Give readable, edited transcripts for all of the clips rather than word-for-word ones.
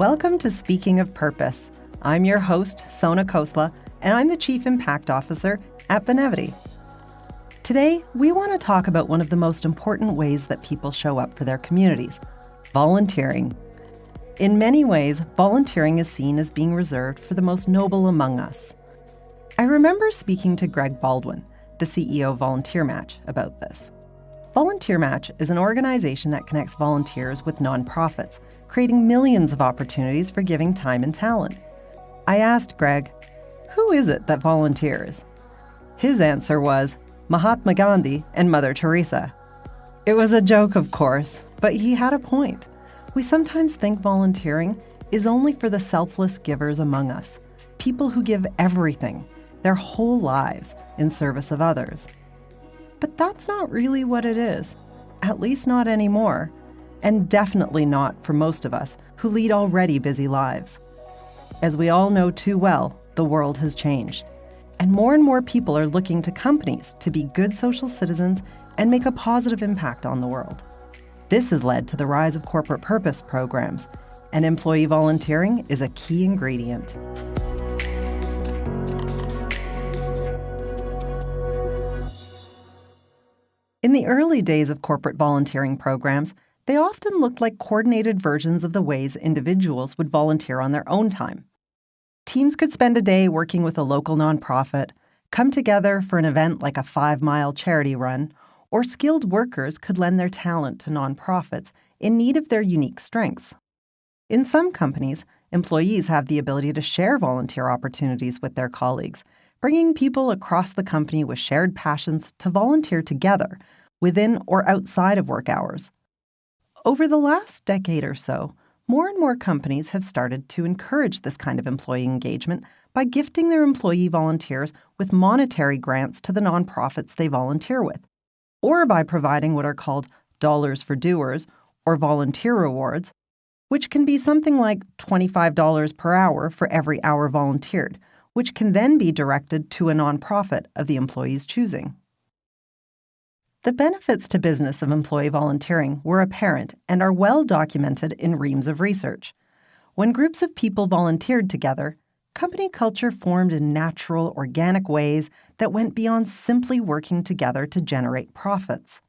Welcome to Speaking of Purpose. I'm your host, Sona Khosla, and I'm the Chief Impact Officer at Benevity. Today, we want to talk about one of the most important ways that people show up for their communities, volunteering. In many ways, volunteering is seen as being reserved for the most noble among us. I remember speaking to Greg Baldwin, the CEO of Volunteer Match, about this. Volunteer Match is an organization that connects volunteers with nonprofits, creating millions of opportunities for giving time and talent. I asked Greg, who is it that volunteers? His answer was Mahatma Gandhi and Mother Teresa. It was a joke, of course, but he had a point. We sometimes think volunteering is only for the selfless givers among us, people who give everything, their whole lives, in service of others. But that's not really what it is, at least not anymore, and definitely not for most of us who lead already busy lives. As we all know too well, the world has changed, and more people are looking to companies to be good social citizens and make a positive impact on the world. This has led to the rise of corporate purpose programs, and employee volunteering is a key ingredient. In the early days of corporate volunteering programs, they often looked like coordinated versions of the ways individuals would volunteer on their own time. Teams could spend a day working with a local nonprofit, come together for an event like a 5-mile charity run, or skilled workers could lend their talent to nonprofits in need of their unique strengths. In some companies, employees have the ability to share volunteer opportunities with their colleagues, bringing people across the company with shared passions to volunteer together, within or outside of work hours. Over the last decade or so, more and more companies have started to encourage this kind of employee engagement by gifting their employee volunteers with monetary grants to the nonprofits they volunteer with, or by providing what are called dollars for doers or volunteer rewards, which can be something like $25 per hour for every hour volunteered, which can then be directed to a nonprofit of the employee's choosing. The benefits to business of employee volunteering were apparent and are well documented in reams of research. When groups of people volunteered together, company culture formed in natural, organic ways that went beyond simply working together to generate profits.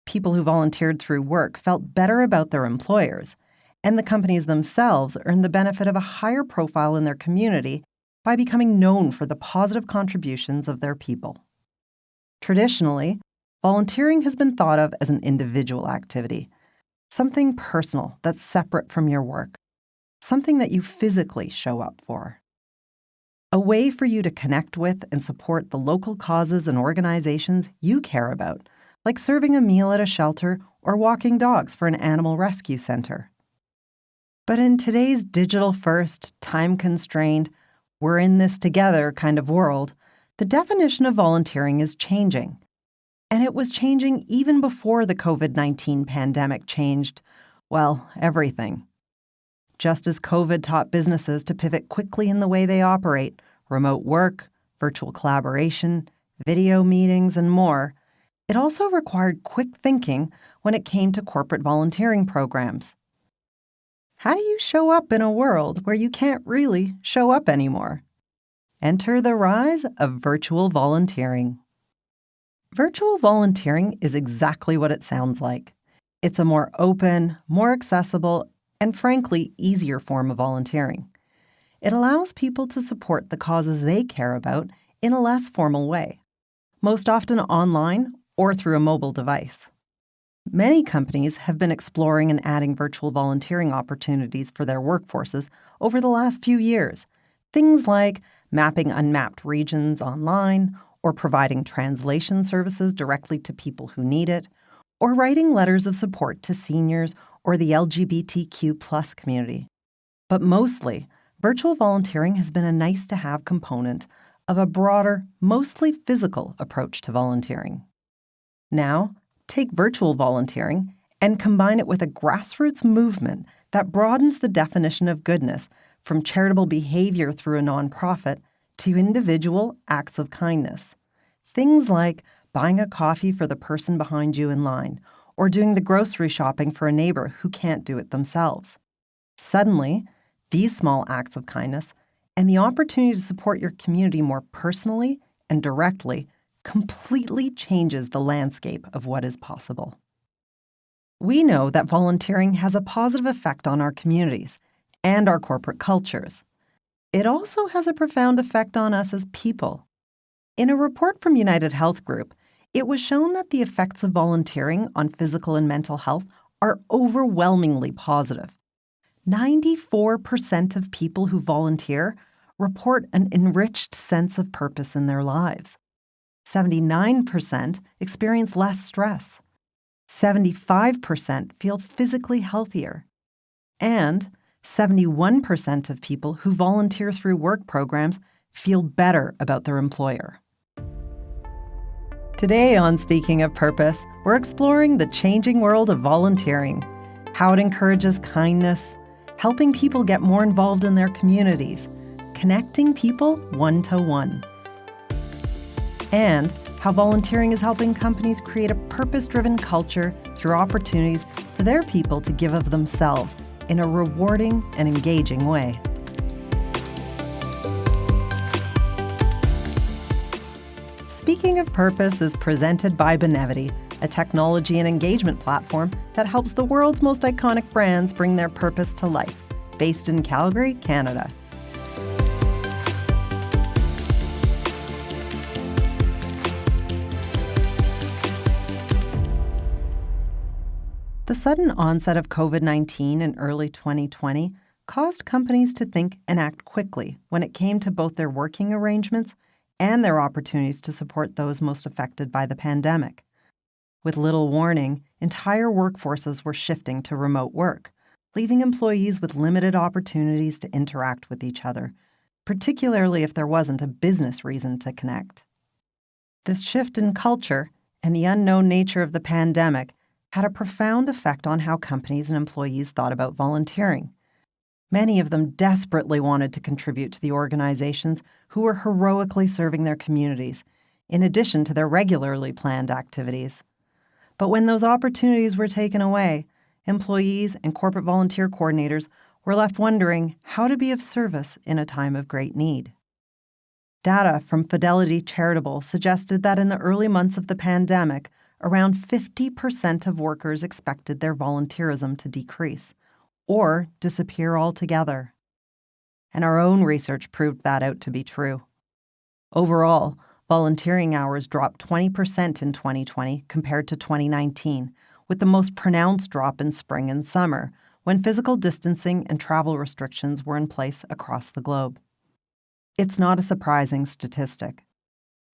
People who volunteered through work felt better about their employers, and the companies themselves earned the benefit of a higher profile in their community by becoming known for the positive contributions of their people. Traditionally, volunteering has been thought of as an individual activity, something personal that's separate from your work, something that you physically show up for. A way for you to connect with and support the local causes and organizations you care about, like serving a meal at a shelter or walking dogs for an animal rescue center. But in today's digital-first, time-constrained, we're in this together kind of world, the definition of volunteering is changing. And it was changing even before the COVID-19 pandemic changed, well, everything. Just as COVID taught businesses to pivot quickly in the way they operate, remote work, virtual collaboration, video meetings, and more, it also required quick thinking when it came to corporate volunteering programs. How do you show up in a world where you can't really show up anymore? Enter the rise of virtual volunteering. Virtual volunteering is exactly what it sounds like. It's a more open, more accessible, and frankly, easier form of volunteering. It allows people to support the causes they care about in a less formal way, most often online or through a mobile device. Many companies have been exploring and adding virtual volunteering opportunities for their workforces over the last few years. Things like mapping unmapped regions online, or providing translation services directly to people who need it, or writing letters of support to seniors or the LGBTQ+ community. But mostly, virtual volunteering has been a nice-to-have component of a broader, mostly physical approach to volunteering. Now, take virtual volunteering and combine it with a grassroots movement that broadens the definition of goodness from charitable behavior through a nonprofit to individual acts of kindness. Things like buying a coffee for the person behind you in line or doing the grocery shopping for a neighbor who can't do it themselves. Suddenly, These small acts of kindness and the opportunity to support your community more personally and directly completely changes the landscape of what is possible. We know that volunteering has a positive effect on our communities and our corporate cultures. It also has a profound effect on us as people. In a report from United Health Group, it was shown that the effects of volunteering on physical and mental health are overwhelmingly positive. 94% of people who volunteer report an enriched sense of purpose in their lives. 79% experience less stress. 75% feel physically healthier. And 71% of people who volunteer through work programs feel better about their employer. Today on Speaking of Purpose, we're exploring the changing world of volunteering, how it encourages kindness, helping people get more involved in their communities, connecting people one-to-one, and how volunteering is helping companies create a purpose-driven culture through opportunities for their people to give of themselves in a rewarding and engaging way. Speaking of Purpose is presented by Benevity, a technology and engagement platform that helps the world's most iconic brands bring their purpose to life, based in Calgary, Canada. The sudden onset of COVID-19 in early 2020 caused companies to think and act quickly when it came to both their working arrangements and their opportunities to support those most affected by the pandemic. With little warning, entire workforces were shifting to remote work, leaving employees with limited opportunities to interact with each other, particularly if there wasn't a business reason to connect. This shift in culture and the unknown nature of the pandemic had a profound effect on how companies and employees thought about volunteering. Many of them desperately wanted to contribute to the organizations who were heroically serving their communities, in addition to their regularly planned activities. But when those opportunities were taken away, employees and corporate volunteer coordinators were left wondering how to be of service in a time of great need. Data from Fidelity Charitable suggested that in the early months of the pandemic, around 50% of workers expected their volunteerism to decrease or disappear altogether. And our own research proved that out to be true. Overall, volunteering hours dropped 20% in 2020 compared to 2019, with the most pronounced drop in spring and summer, when physical distancing and travel restrictions were in place across the globe. It's not a surprising statistic.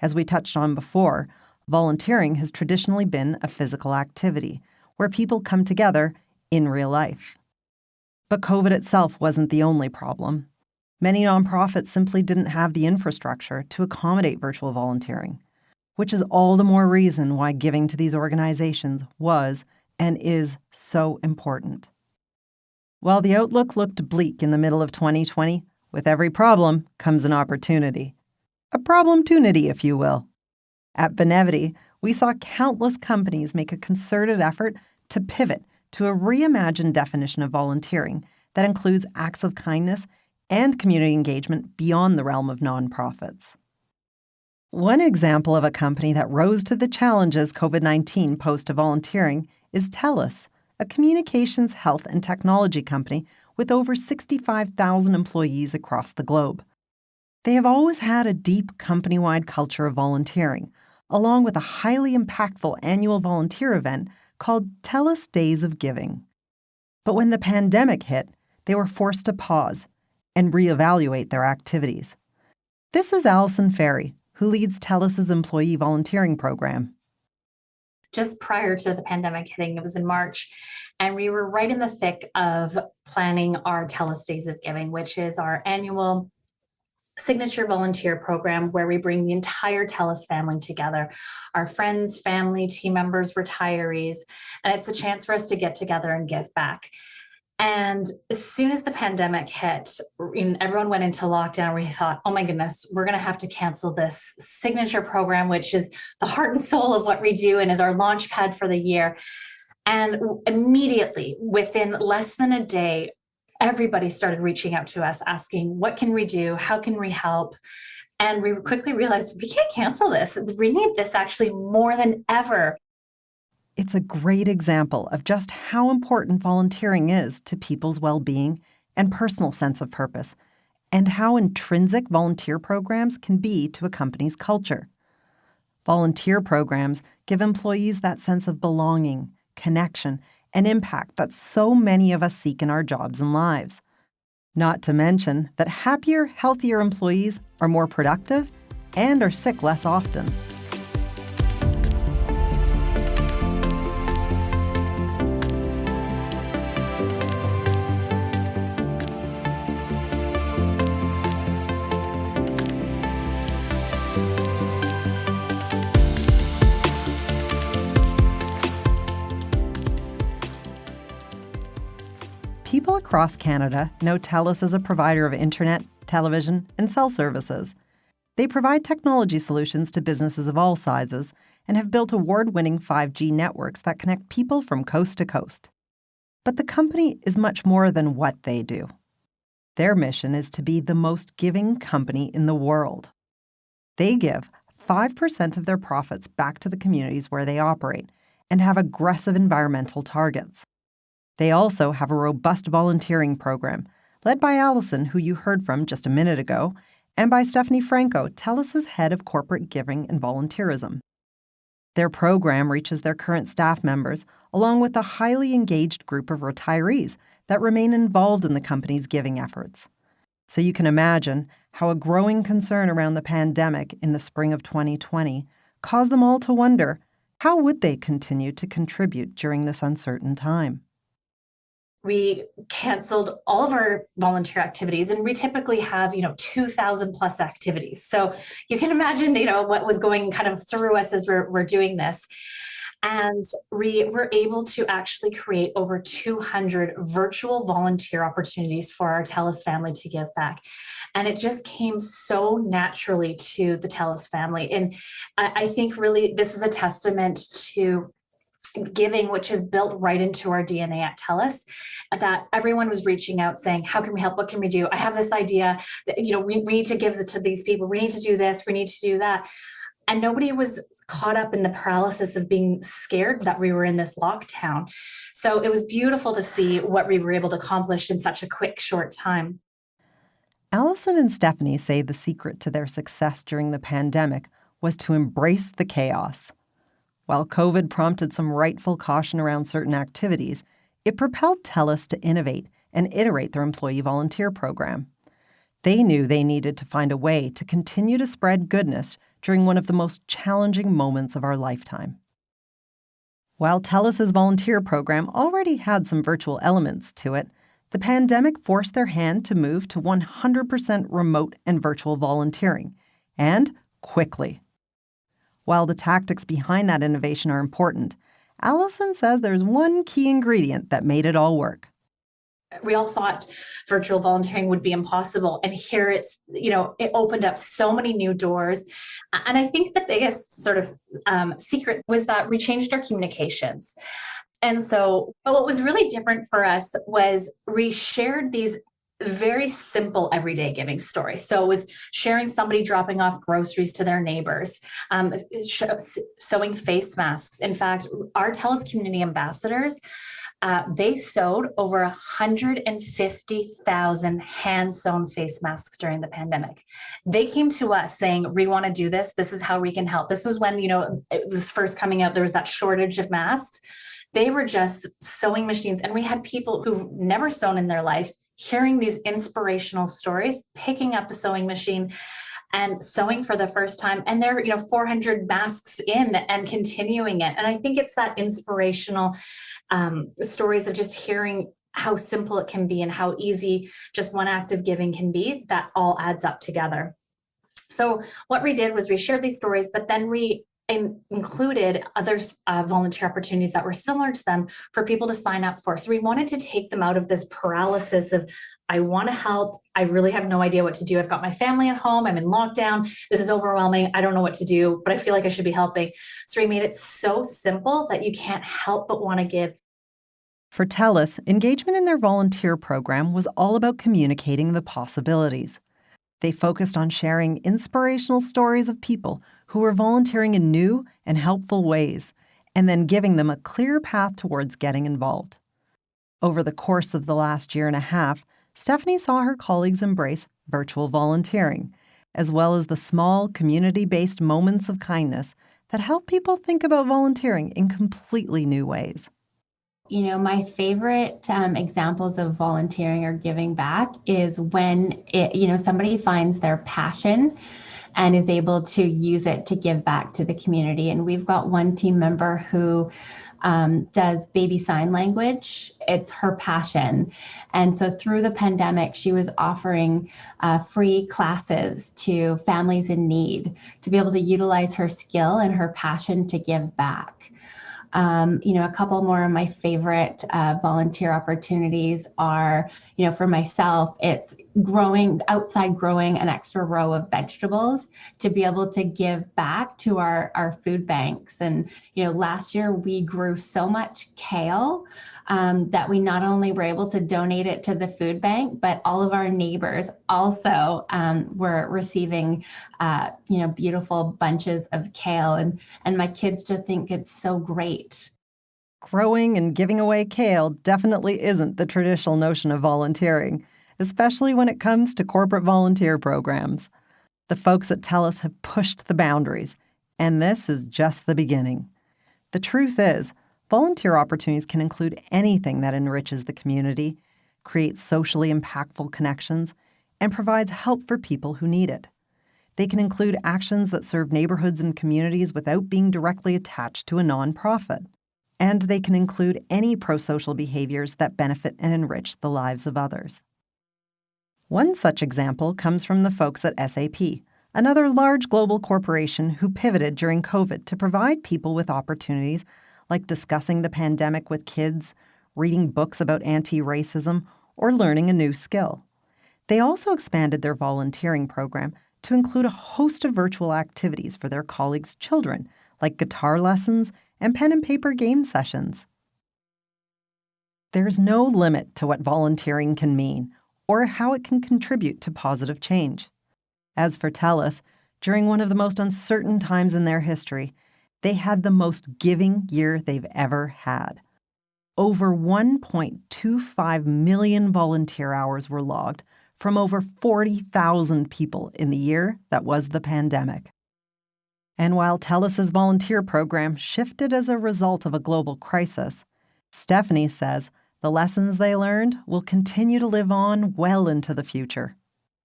As we touched on before, volunteering has traditionally been a physical activity where people come together in real life. But COVID itself wasn't the only problem. Many nonprofits simply didn't have the infrastructure to accommodate virtual volunteering, which is all the more reason why giving to these organizations was and is so important. While the outlook looked bleak in the middle of 2020, with every problem comes an opportunity. A problem-tunity, if you will. At Benevity, we saw countless companies make a concerted effort to pivot to a reimagined definition of volunteering that includes acts of kindness and community engagement beyond the realm of nonprofits. One example of a company that rose to the challenges COVID-19 posed to volunteering is TELUS, a communications, health, and technology company with over 65,000 employees across the globe. They have always had a deep company-wide culture of volunteering, along with a highly impactful annual volunteer event called TELUS Days of Giving. But when the pandemic hit, they were forced to pause and reevaluate their activities. This is Allison, Fary, who leads TELUS's employee volunteering program. Just prior to the pandemic hitting, it was in March, and we were right in the thick of planning our TELUS Days of Giving, which is our annual signature volunteer program where we bring the entire TELUS family together, our friends, family, team members, retirees, and it's a chance for us to get together and give back. And as soon as the pandemic hit, everyone went into lockdown. We thought, oh my goodness, we're going to have to cancel this signature program, which is the heart and soul of what we do and is our launch pad for the year. And immediately, within less than a day, everybody started reaching out to us asking, what can we do? How can we help? And we quickly realized we can't cancel this. We need this actually more than ever. It's a great example of just how important volunteering is to people's well-being and personal sense of purpose, and how intrinsic volunteer programs can be to a company's culture. Volunteer programs give employees that sense of belonging, connection, and impact that so many of us seek in our jobs and lives. Not to mention that happier, healthier employees are more productive and are sick less often. People across Canada know TELUS as a provider of internet, television, and cell services. They provide technology solutions to businesses of all sizes and have built award-winning 5G networks that connect people from coast to coast. But the company is much more than what they do. Their mission is to be the most giving company in the world. They give 5% of their profits back to the communities where they operate and have aggressive environmental targets. They also have a robust volunteering program, led by Allison, who you heard from just a minute ago, and by Stephanie Franco, TELUS's head of corporate giving and volunteerism. Their program reaches their current staff members, along with a highly engaged group of retirees that remain involved in the company's giving efforts. So you can imagine how a growing concern around the pandemic in the spring of 2020 caused them all to wonder, how would they continue to contribute during this uncertain time? We canceled all of our volunteer activities, and we typically have 2,000 plus activities. So you can imagine what was going kind of through us as we're doing this. And we were able to actually create over 200 virtual volunteer opportunities for our TELUS family to give back. And it just came so naturally to the TELUS family. And I think really this is a testament to giving, which is built right into our DNA at TELUS, that everyone was reaching out saying, how can we help? What can we do? I have this idea that, we need to give it to these people. We need to do this. We need to do that. And nobody was caught up in the paralysis of being scared that we were in this lockdown. So it was beautiful to see what we were able to accomplish in such a quick, short time. Allison and Stephanie say the secret to their success during the pandemic was to embrace the chaos. While COVID prompted some rightful caution around certain activities, it propelled TELUS to innovate and iterate their employee volunteer program. They knew they needed to find a way to continue to spread goodness during one of the most challenging moments of our lifetime. While TELUS's volunteer program already had some virtual elements to it, the pandemic forced their hand to move to 100% remote and virtual volunteering, and quickly. While the tactics behind that innovation are important, Allison says there's one key ingredient that made it all work. We all thought virtual volunteering would be impossible. And here it opened up so many new doors. And I think the biggest sort of secret was that we changed our communications. And so what was really different for us was we shared these very simple everyday giving stories. So it was sharing somebody dropping off groceries to their neighbors, sewing face masks. In fact, our TELUS community ambassadors, they sewed over 150,000 hand-sewn face masks during the pandemic. They came to us saying, we want to do this. This is how we can help. This was when, it was first coming out. There was that shortage of masks. They were just sewing machines. And we had people who've never sewn in their life hearing these inspirational stories, picking up a sewing machine and sewing for the first time. And they're, 400 masks in and continuing it. And I think it's that inspirational stories of just hearing how simple it can be and how easy just one act of giving can be, that all adds up together. So what we did was we shared these stories, but then we included other volunteer opportunities that were similar to them for people to sign up for. So we wanted to take them out of this paralysis of, I want to help. I really have no idea what to do. I've got my family at home. I'm in lockdown. This is overwhelming. I don't know what to do, but I feel like I should be helping. So we made it so simple that you can't help but want to give. For TELUS, engagement in their volunteer program was all about communicating the possibilities. They focused on sharing inspirational stories of people who were volunteering in new and helpful ways, and then giving them a clear path towards getting involved. Over the course of the last year and a half, Stephanie saw her colleagues embrace virtual volunteering, as well as the small, community-based moments of kindness that help people think about volunteering in completely new ways. My favorite examples of volunteering or giving back is when somebody finds their passion and is able to use it to give back to the community. And we've got one team member who does baby sign language. It's her passion. And so through the pandemic, she was offering free classes to families in need to be able to utilize her skill and her passion to give back. A couple more of my favorite volunteer opportunities are, for myself, it's growing an extra row of vegetables to be able to give back to our food banks. And, last year we grew so much kale that we not only were able to donate it to the food bank, but all of our neighbors also were receiving, beautiful bunches of kale. And my kids just think it's so great. Growing and giving away kale definitely isn't the traditional notion of volunteering, especially when it comes to corporate volunteer programs. The folks at TELUS have pushed the boundaries, and this is just the beginning. The truth is, volunteer opportunities can include anything that enriches the community, creates socially impactful connections, and provides help for people who need it. They can include actions that serve neighborhoods and communities without being directly attached to a nonprofit. And they can include any pro-social behaviors that benefit and enrich the lives of others. One such example comes from the folks at SAP, another large global corporation who pivoted during COVID to provide people with opportunities like discussing the pandemic with kids, reading books about anti-racism, or learning a new skill. They also expanded their volunteering program to include a host of virtual activities for their colleagues' children, like guitar lessons and pen and paper game sessions. There's no limit to what volunteering can mean or how it can contribute to positive change. As for TELUS, during one of the most uncertain times in their history, they had the most giving year they've ever had. Over 1.25 million volunteer hours were logged from over 40,000 people in the year that was the pandemic. And while TELUS's volunteer program shifted as a result of a global crisis, Stephanie says the lessons they learned will continue to live on well into the future.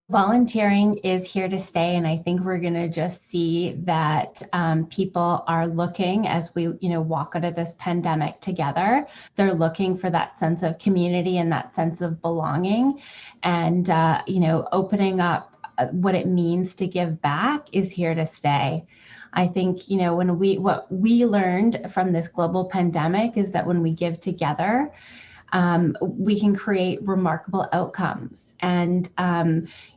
Volunteering is here to stay, and I think we're going to just see that people are looking as we, walk out of this pandemic together. They're looking for that sense of community and that sense of belonging, and opening up what it means to give back is here to stay. I think, what we learned from this global pandemic is that when we give together, we can create remarkable outcomes. And,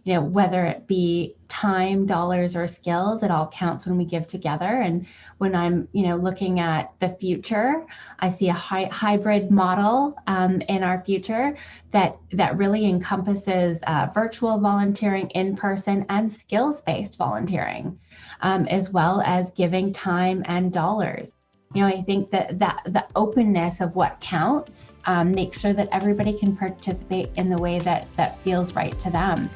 whether it be time, dollars, or skills, it all counts when we give together. And when I'm, looking at the future, I see a hybrid model in our future that really encompasses virtual volunteering, in-person, and skills-based volunteering, as well as giving time and dollars. I think that the openness of what counts makes sure that everybody can participate in the way that feels right to them.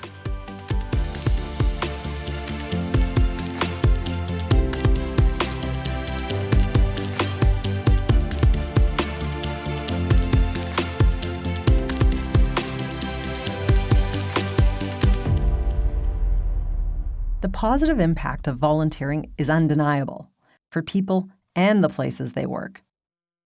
The positive impact of volunteering is undeniable for people and the places they work.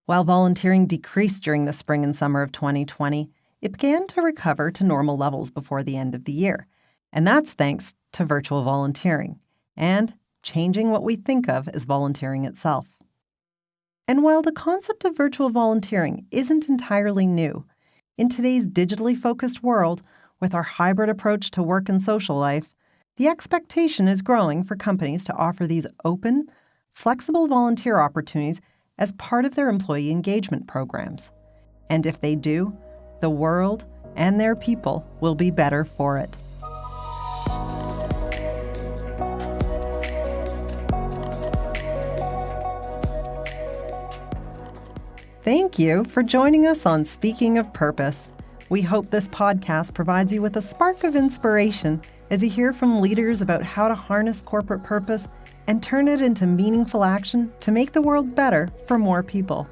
While volunteering decreased during the spring and summer of 2020, it began to recover to normal levels before the end of the year. And that's thanks to virtual volunteering and changing what we think of as volunteering itself. And while the concept of virtual volunteering isn't entirely new, in today's digitally focused world, with our hybrid approach to work and social life, the expectation is growing for companies to offer these open, flexible volunteer opportunities as part of their employee engagement programs. And if they do, the world and their people will be better for it. Thank you for joining us on Speaking of Purpose. We hope this podcast provides you with a spark of inspiration as you hear from leaders about how to harness corporate purpose and turn it into meaningful action to make the world better for more people.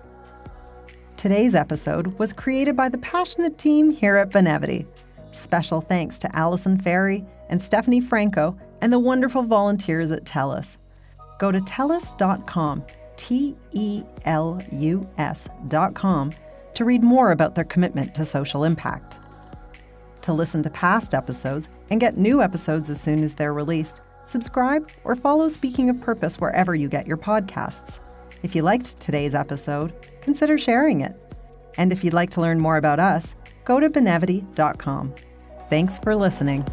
Today's episode was created by the passionate team here at Benevity. Special thanks to Allison, Fary, and Stephanie Franco, and the wonderful volunteers at TELUS. Go to TELUS.com, TELUS.com, to read more about their commitment to social impact. To listen to past episodes and get new episodes as soon as they're released, subscribe or follow Speaking of Purpose wherever you get your podcasts. If you liked today's episode, consider sharing it. And if you'd like to learn more about us, go to benevity.com. Thanks for listening.